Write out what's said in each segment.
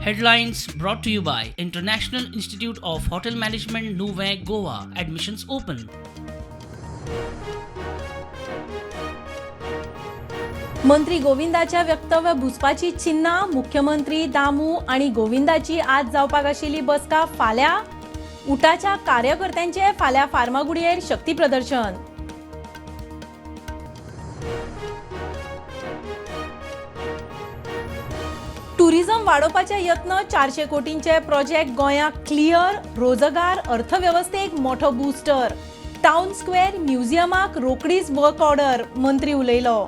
Headlines brought to you by International Institute of Hotel Management, Nuvei, Goa. Admissions open. मंत्री गोविंदाच्या वक्तव्य भुसपाची चिन्ह. मुख्यमंत्री दामू आणि गोविंदाची आज जावपाक आशिल्ली बसका फाल्यां. उटाच्या कार्यकर्त्यांचे फाल्यां फार्मागुडयेर शक्ती प्रदर्शन. टुरिझम वाडोवपाचे यत्न. 400 कोटींचे प्रोजेक्ट गोंयाक क्लियर. रोजगार अर्थव्यवस्थेक मोठो बुस्टर. टाउन स्क्वेअर म्युझियमाक रोकडीच वर्क ऑर्डर. मंत्री उलयलो.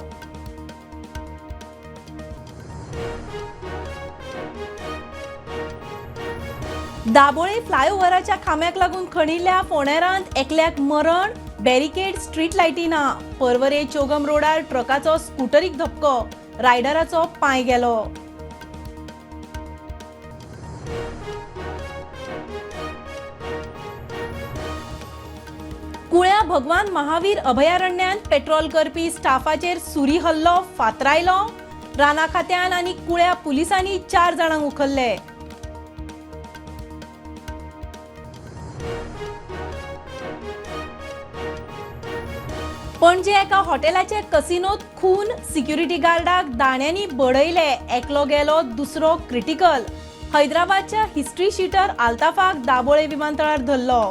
दाबोळे फ्लायओव्हराच्या खांब्याक लागून खणिल्ल्या फोंडेरांत एकल्याक मरण. बॅरिकेड स्ट्रीट लायटी ना. पर्वरे चोगम रोडार ट्रकाचो स्कूटरीक धपको. रायडराचो पांय गेलो. कुळ्या भगवान महावीर अभयारण्यात पेट्रोल करपी स्टाफाचेर सुरी हल्लो फातरायलो. राना खात्यान आनी कुळ्या पुलिसांनी 4 जाणांक उखल्ले. पणजे एका हॉटेलाचे कसिनोत खून. सिक्युरिटी गार्डाक दाण्यांनी बडयले. एकलो गेलो, दुसरो क्रिटिकल. हैदराबादच्या हिस्ट्री शीटर आल्ताफाक दाबोळे विमानतळार धरलो.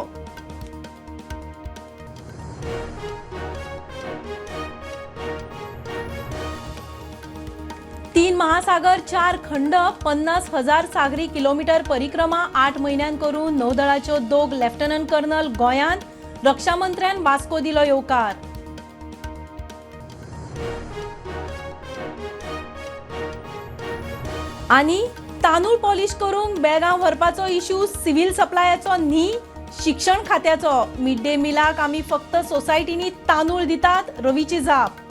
तीन महासागर 4 खंड. 50,000 सागरी किलोमीटर परिक्रमा 8 म्हयन्यान करून नौदळाच्यो 2 लेफ्टनंट कर्नल गोंयांत. रक्षा मंत्र्यान वास्को दिलो येवकार. आनी तांदूळ पॉलिश करूंक बेळगांव व्हरपाचो इश्यू सिव्हिल सप्लायाचो न्ही, शिक्षण खात्याचो. मिड डे मिलाक आमी फक्त सोसायटीनी तांदूळ दितात. रवीची जाप.